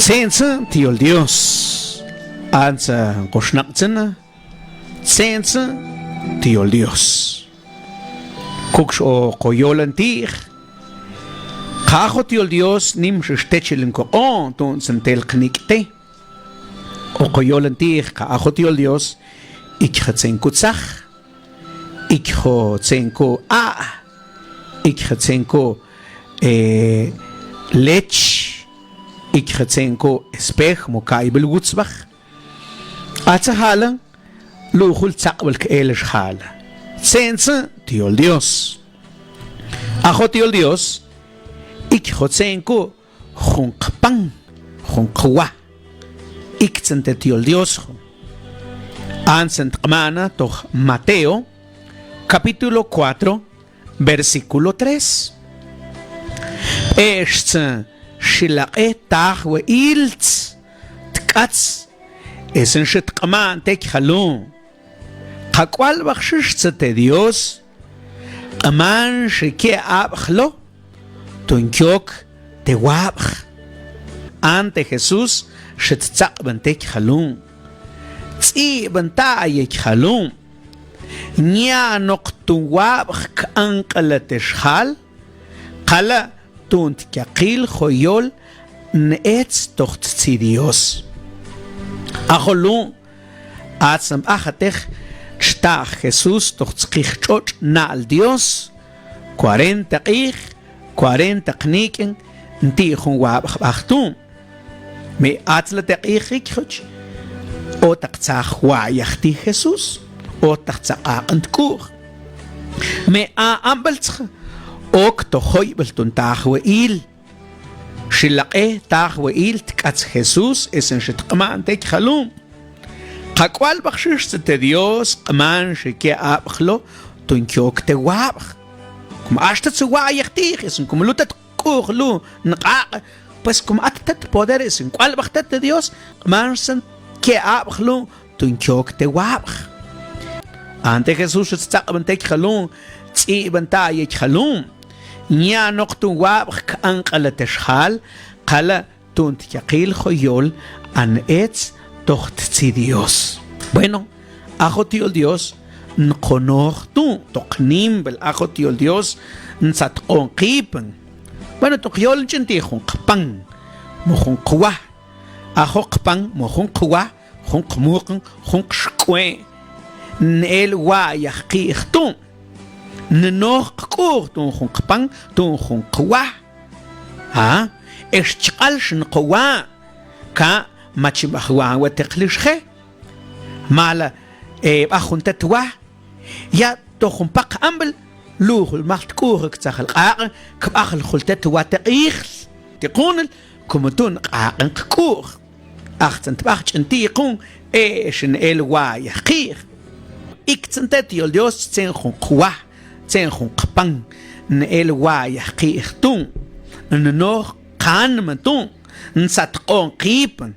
Tsense tiol Dios. Anza goshnaktsena. Tsense tiol Dios. Kuks o koyolantir. Kajo tiol Dios nim shtechelen ko on ton sentel knikte. O koyolantir kajo tiol Dios. Ik gatsen kutsach. Ik ho tsenko a. Ik gatsenko lech. Ik gatsenko espech mokai belgutsbach. Atsahala luchul tsaqbel keelish hala. Tsense tiol Dios. Ajo tiol Dios. Ik gatsenko junkpang junkwa. Ik tsente tiol Dios. Ansent qmana toch Mateo capítulo 4 versículo 3. Este shilaqe tahwe ilts tkats esen shitqman tek khalun qakwal bakhshish te Dios aman shike abkhlo tunkyok te wabkh ante Jesús shitsaqban tek khalun tsi banta yek khalun nya noqtu wabkh anqalatesh khal qala tunt kaqil khoyol neets tocht tsi Dios Ajolun atsam ajatech sta Jesús tocht qichot na al Dios 40 qih 40 qniken nti khun wab khachtun me atla taqih khich o taqtsakh wa yakhti Jesús o taqtsaq antkur me a ambaltsch ok to khoybel tun takhweil shilaqe takhweil tkats Jesús esen shitqman tek khalum qakwal bakhshish te Dios qman shike abkhlo tun kyok te wab kum ashtat suwa yakhti esen kum lutat kukhlu nqa pues kum atat poder esen kwal bakhtat te Dios qman sen ke abkhlo tun kyok te wab ante Jesús tsaqban tek khalum tsi banta yek khalum nya noqtu wab anqalatesh khal qala tunt yaqil khoyol an etz tocht tsi Dios bueno ajo tiol Dios nqonor tu toqnim bel ajo tiol Dios nsat qonqipen bueno toqyol chinti qpan mojon qwa ajo qpan mojon qwa jon qmuqn jon qshkwe nel wa yaqi khtum nnoh qkur ton khunqpan ton khunqwa ha eshqal shnqwa ka machibahwa wa taqlishkhe mala akhuntatwa ya to khunpaq ambel luhul mahtkur ktsakhl qaq kabakhl khultatwa taqikh tiqun kumutun qaqan qkur achtant bach ntiqun eshin elwa yaqir iktantat yol Dios tsen khunqwa tsen khunqpan nel wa yaqihtun nno qan matun nsat qonqipen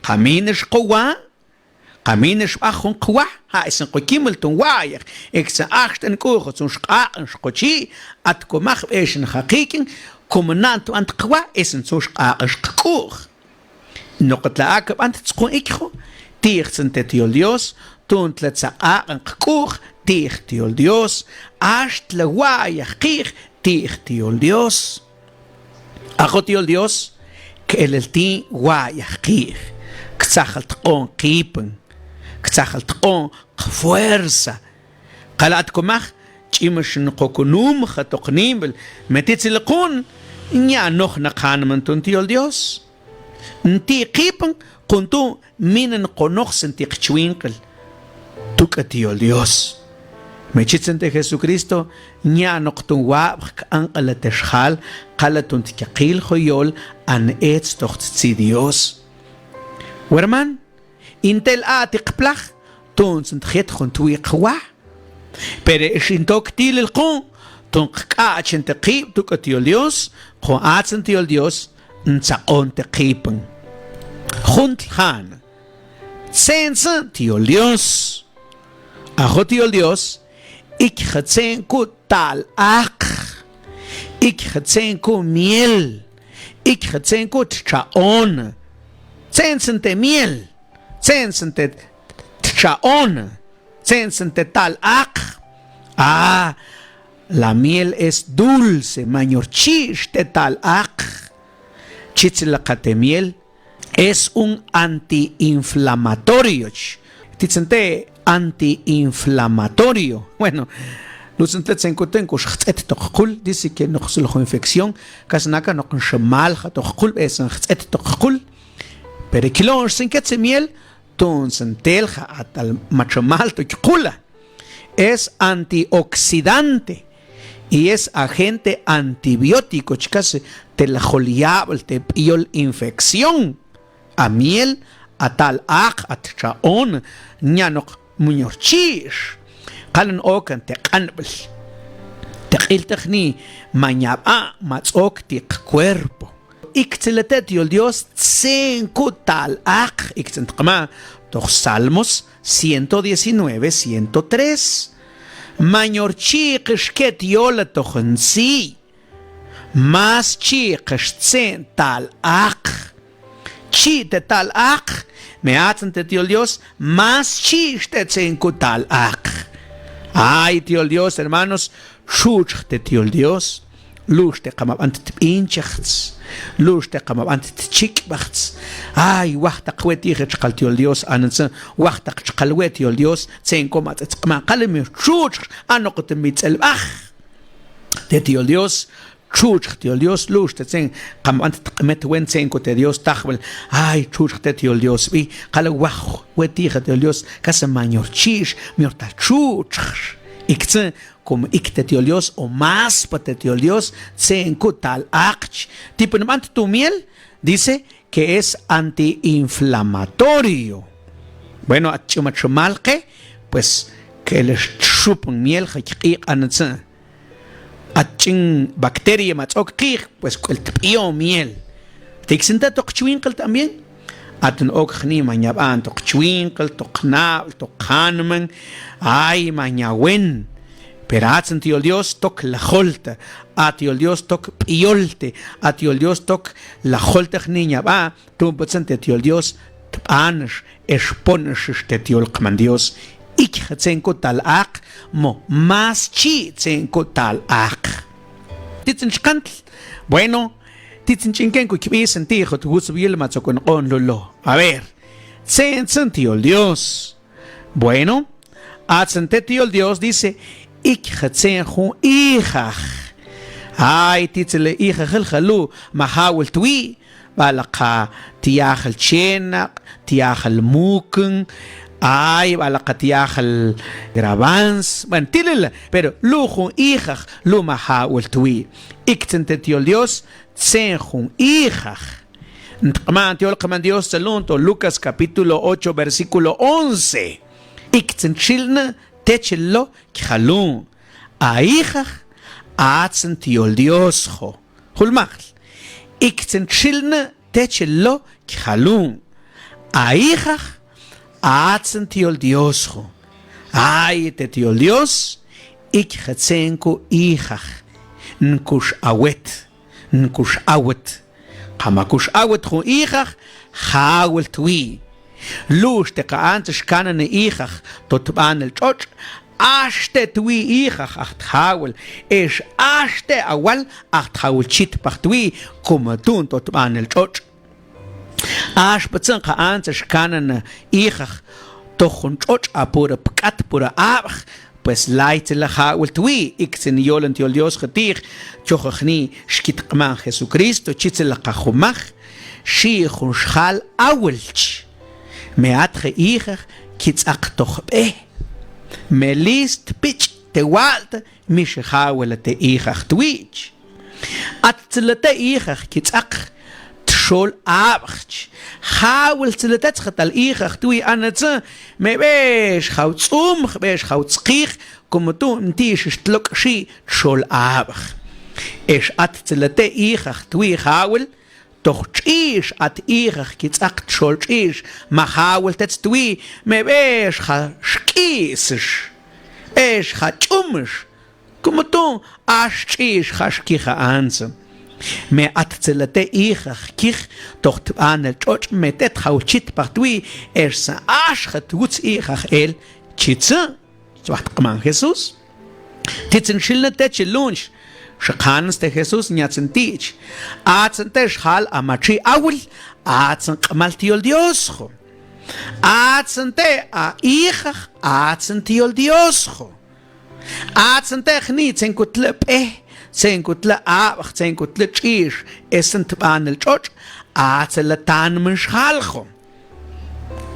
qaminish qwa qaminish akhun qwa ha isen qokimultun wayq eksa achten kurtun shqaqan shqochi atkomach eshin haqiqin komnant ant qwa isen so shqaqan shqkur noqtlaak ant tsqon ikho tirtsentet yol Dios tunt latsaqan qkur tiol Dios hasta la guaya tiol Dios ajo tiol Dios que el ti guaya ktsahalt on qipen ktsahalt on fuerza qalat komach chimishin qokunum khatoqnim bel metitsilqun nya noch naqan man tiol Dios nti qipen kuntu minen qonox senti qchwinqel tukatiol Dios Mechitzente Jesucristo nya noqtun wab anqalatesh khal qalatun tqil khoyol an etz tocht tsi Dios Werman intel atiqplach ton sentkhit khuntu iqwa pero shintok til elqon ton qach entqib tukatiol Dios qo atzentiol Dios ntsaqon tqipen khunt khan sense tiol Dios ajotiol Dios ik gatsenko tal ak ik gatsenko miel ik gatsenko chaon Tsensente miel, tsensente chaon, tsensente tal ak. La miel es dulce, mañorchish de tal ak. Chitzilacate miel es un antiinflamatorio. Titsente antiinflamatorio. Bueno, Lucente se encuentra en Kushtet Tokul, dice que no se lo infección, Casnaca no con Shamal, Tokul, es en Het Tokul. Pero kilon sin que se miel, ton sentelja atal machamal Tokula. Es antioxidante y es agente antibiótico, chicas, te la joliable, te piol infección. A miel, a tal ak, a chaon, ñanok muñorchish. Kalen okan te kanbel. Te iltechni mañaba matzok te cuerpo. Ixteletet yol Dios tsenku tal ak. Ixtentama toch Salmos 119, 103. Mañorchish ket yola tochen si. Mas chikish tsen tal ak. Chi te tal ak. Me hacen te tío Dios. Mas chi te tsenku tal ak. Ay, tío Dios, hermanos, shuch te tío Dios, lush te kamabant inchachts, lush te kamabant chikbachts. Ay, wachta kweti chkal tío Dios, anansa, wachta chkalwet tío Dios, sen komat kama kalemi shuch anokot mitzel ach. Te tío Dios, chuch tío Dios, lush te sen kamabant met wen sen kote Dios tachwel. Ay, chuch te tío Dios, vi kala wach weti tío Dios, kasa mañorchish, miorta chuch. Ikte como ikte tío Dios o más pate tío Dios se encutal ach. Tipo nomás tu miel dice que es antiinflamatorio. Bueno, achumachumalke, pues que les chupan miel hachik anatsa. Achin bacteria matzokir, pues el pio miel. Te exenta tokchwinkle también. Aten ook gni mañaban tok chwinkel tok naal tok hanmen ay mañawen peratsen tío Dios tok la holta atio Dios tok piolte atio Dios tok la holta niña ba tu potsente tío Dios anish exponish te tío el Dios ik tsenko tal ak mo mas chi tsenko tal ak ditsen skant bueno. A ver, tío Dios. Bueno, tío Dios dice, ay, títele hija geljalu, mahawel tui, balaka tiajal chena, tiajal muken, ay, balaka tiajal grabans, bueno, tílela, pero lujo hija, lu mahawel tui. Tío Dios, Senjun hijaj. Ntaman Dios salunto Lucas capítulo 8 versículo 11. Ikten chilna techelo khalun. A hijaj atsen tío Dios jo. Hulmach. Ikten chilna techelo khalun. A hijaj atsen tío Dios jo. Ay te tío Dios ikhatsenko hijaj. Nkush awet. Nkush awet. Kamakush awet hu ichach, hawel tui. Lush te kaantes kanen ichach, tot ban el choch, ashte tui ichach, acht hawel. Es ashte awal, acht hawel chit pach tui, kumatun tot ban el choch. Ash betsen kaantes kanen ichach, tochun choch apura pkat pura abach. Pues laite la hawel tui iksen yolen tío Dios getir chochni shkitman Jesucristo chitzel la khumach shi khunshal awelch meatre iger kitzak tochbe melist pitch te walt mish hawel te iger twich atzlete iger kitzak شول آبخش حاول تلتت خطال إيخ أختوي أنا تسا مبيش خوت صوم بيش خوت سقيخ كمتو انتيش اشتلوك شي شول آبخ إيش أت تلتت إيخ أختوي حاول تخشيش أت إيخ كيت أقت شول شيش ما حاول تتستوي مبيش خشكيسش إيش خشومش كمتو أشيش خشكيخ أنسا me atzelate ichach kich doch an el choch metet hauchit partui sa aschat guts ichach el chitze zwacht man Jesus titzen schilnete chelunch shkhanes te Jesus nyatzentich atzente shal amachi awul atzen qmaltiol Dios kho atzente a ichach atzentiol Dios kho atzente khni tsenkutlep Senkutla abach senkutla chish esent banel choch azelatan mshalcho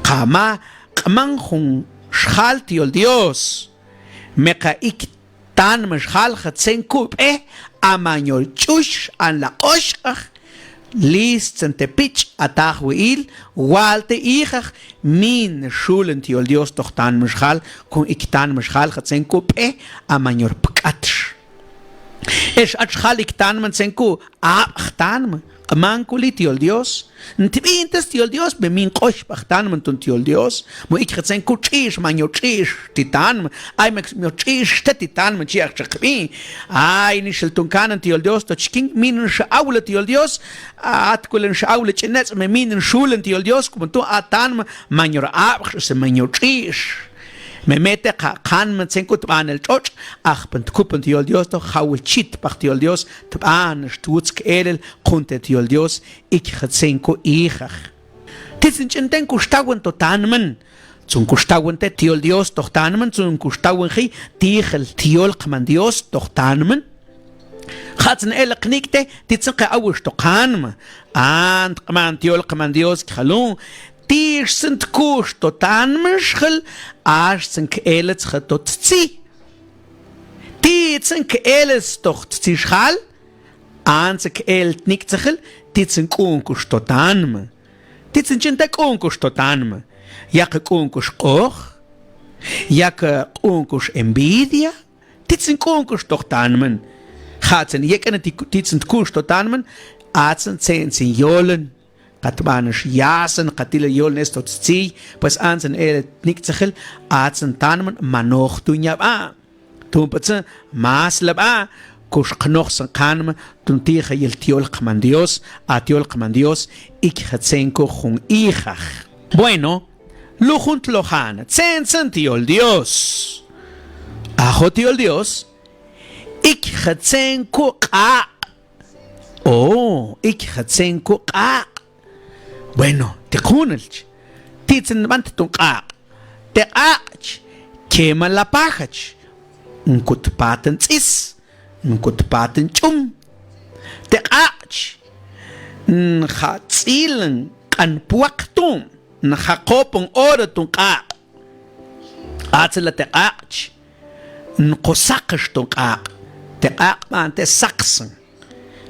kama kamankhun shalti ol Dios meka ik tan mshalcha senkup amanyol chush an la oshach list sente pitch atahwil walte ichach min shulenti ol Dios doch tan mshal kun ik tan mshalcha senkup amanyol pkatsh atschalik tan man senku tan man kuliti ol Dios ntibintes ti ol Dios be min qosh tan man ti ol Dios mo ik senku chish man yo chish titan ay mek yo chish titan man chiach chakbi ay ni sheltun kan ti ol Dios to chikin min shaul ti ol Dios at kulen shaul chinets me min shulen ti ol Dios kum to atan man yo se man yo chish me mete kan man senkut ban el choch ach pent kupent yol Dios doch haul chit pacht yol Dios tban stutz kelel kontet yol Dios ik khatsenko ichach tisin chenten kustawen totanmen zum kustawen te yol Dios doch tanmen zum kustawen chi tichel tiol kman Dios doch tanmen khatsen el knikte titsen awush to kanma and kman tiol kman Dios khalun Tier sind koers tot aan mischel, aars zijn keelets getot zie. Tiet zijn keelets toch zie schal, aan zijn keelt niet zegel, tiet zijn konkurs tot aan me. Tiet zijn jente konkurs tot aan me. Jakke konkurs koch, jakke konkurs envidia, tiet zijn konkurs tot aan me. Gaat zijn jekken tiet zijn koers tot aan me, aat zijn jolen. Katbanish yasen katile yol nestot tsi pues ansen niktsel atsen tanmen manoch tunya ba tumpatsa maslaba kush knochsen kanme tuntige yel tiol kmandios atiol kmandios ik khatsenko khun ichach bueno lujunt lohan tsen tiol Dios ahotiol Dios ik khatsenko qa ik khatsenko qa Bueno, te kunelch. Titzen bant tung te ach. Kema la pachach. Nkut paten is. Nkut paten chum. Te ach. Nchatsilen kan puaktum. Nchakopong ora tung Atzela te ach. Nkosakash tung Te man te saksen.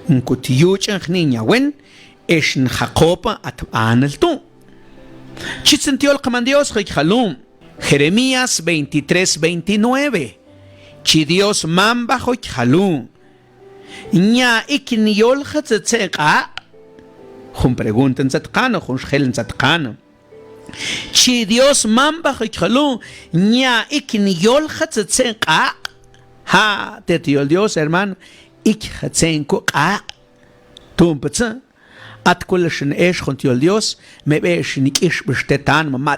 Nkut yuchen niña wen. Eshin Jacoba at Aneltu. Chitzentiol Comandios Rikalum. Jeremías 23:29. Chi Dios mamba Rikalum. Nya ikniol Hatzeka. Jun pregunten Zatkano, jun schellen Zatkano. Chi Dios mamba Rikalum. Nya ikniol Hatzeka. Ha, tetiol Dios, hermano. Ik Hatzenko ka. Tumpetze. At kulschen esh khont yol Dios me besh nikish bestetan ma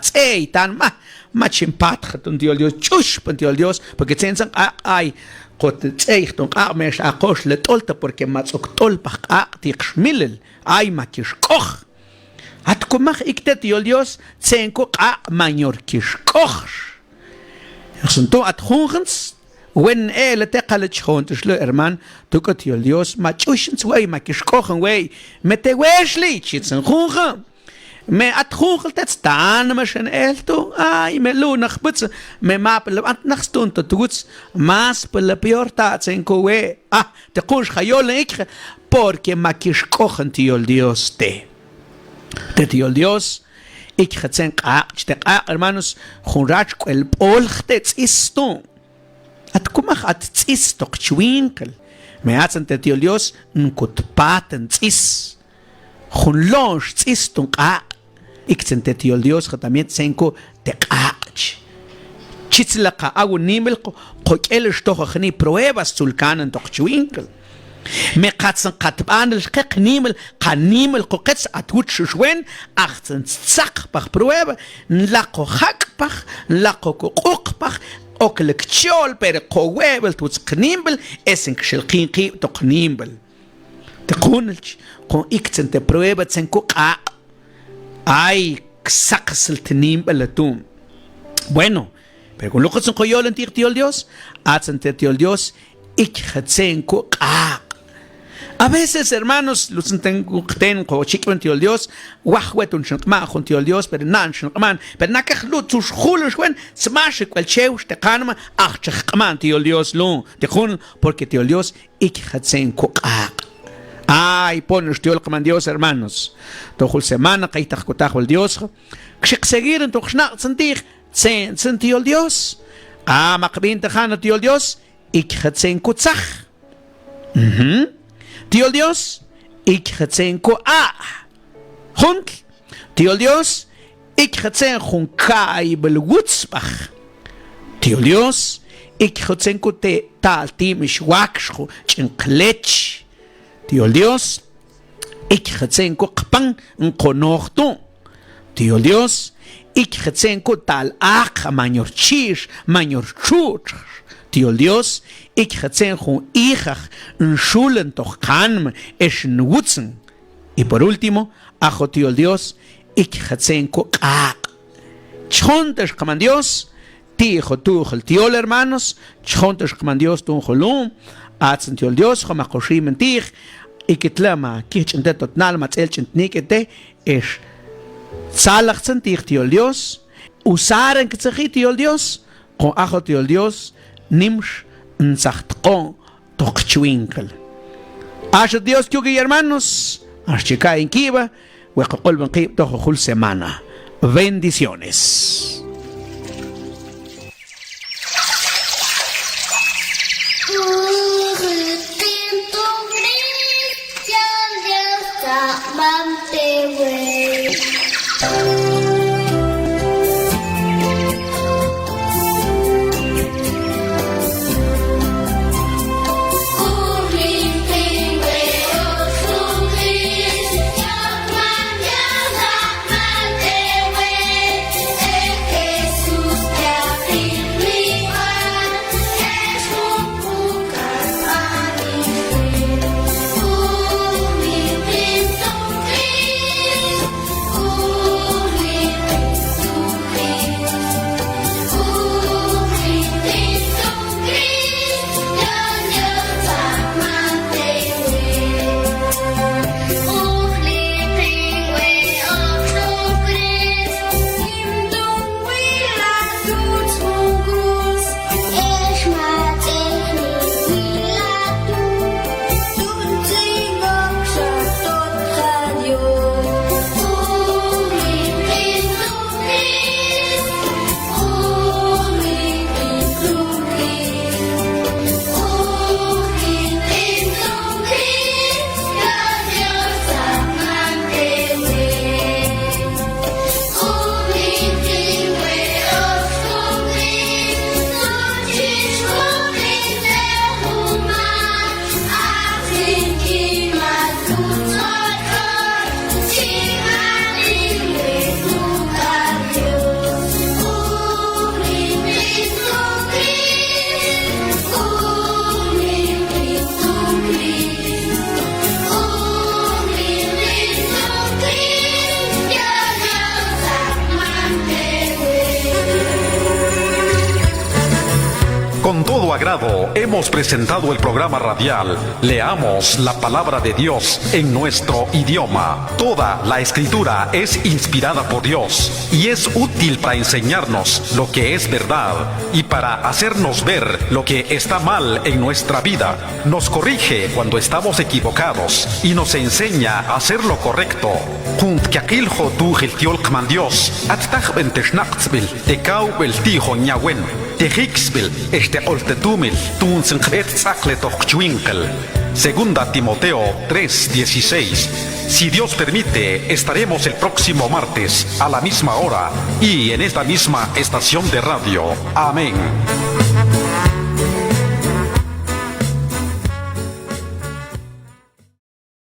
tan ma chimpatcht und yol Dios chush und yol Dios porque tsensan ay qot tsecht und mesh aqosh le tolta porque ma tol baq tiqshmilel ay ma kish koch at kumach iktet yol Dios tsenko manyor kish koch sunto at khungens when le teqalet khont shlo herman tukot yol Dios ma chushn sway ma kish kochen way met te weshli chitsen khunge me at khungelt het staan ma shen elto ay me lo nakhbets me mapel at nakhstun tuts mas pel piorta tsenko we te khosh khayol ik porque ma kish kochen yol Dios te yol Dios ik khatsen hermanos khunrach el polkhtet isto at kumach at tsis tok chwinkel me atzen te tiol Dios nkut paten tsis khun lonch tsis tok ikten te tiol Dios khatamiet senko te qach chitzlaqa aw nimel qokel shtoch khni pruebas sulkanen tok chwinkel مقاتسن قطبان القنيمل قنيمل قوقتس أتوت شوين أختن تساق بخ بروابة نلاقو خاك بخ نلاقو قوق بخ أكلك تشول بير قوابل توت قنيمبل اسنك شلقين قي تقنيمبل تقونلش قون إكتن تبروابة تسنكو قاق أي ساقسل تنيمبل توم bueno pero con lo que son coyol en tío Dios hacen tío Dios ikhatsenko qaq. A veces, hermanos, los ten ko chikwen tío Dios, wahwetun shnkma con tío Dios, pero nan shnkman, pero nakahlut tus julos wen smash kwel chew shtekhanma ach chkman tío Dios lo, te khun porque tío Dios ikhatsenko qaq. Ay, pones tío el Dios, hermanos. Tohul semana kaitach kotach el Dios. Kshik seguir en tokhna sentir sen tío Dios. Makbin takhana tío Dios. Ikhatsenko tsach. Tío Dios, ikhatsenko Hunk. Tío Dios, ikhatsenko kai belgutzbach. Tío Dios, ikhatsenko te tal timish wakshko chinklech. Tío Dios, ikhatsenko qpan nkonochto. Tío Dios, ikhatsenko tal mayor chish, mayor chuch. Tío Dios, ikhatsenko hijach nshulen tochkanm eshnwutzen. Y por último, ajo tío Dios, ikhatsenko qaq. Chontes kaman Dios, tijo tujel tío hermanos, chontes kaman Dios tunjolum, atzen tío Dios, jomakoshim entij, ikitlama kichentetot nalmat elchentnikete, es salachzen tij tío Dios, usaren kitzachi tío Dios, con ajo tío Dios, nimsh nzachtqon tokchwinkel. Asha Dios kyugi hermanos, ashchika en kiba, hueqol benqib tokhul semana. Bendiciones. Con todo agrado hemos presentado el programa radial Leamos la Palabra de Dios en nuestro idioma. Toda la escritura es inspirada por Dios y es útil para enseñarnos lo que es verdad y para hacernos ver lo que está mal en nuestra vida. Nos corrige cuando estamos equivocados y nos enseña a hacer lo correcto. Junt kakil jotu giltiol kman Dios, attaj benteshnaqtsbil, tekau beltijo ñawen. Tehixbil, oltetumil, tunsenqet tzakle tochchuinkel. Segunda Timoteo 3:16. Si Dios permite, estaremos el próximo martes a la misma hora y en esta misma estación de radio. Amén.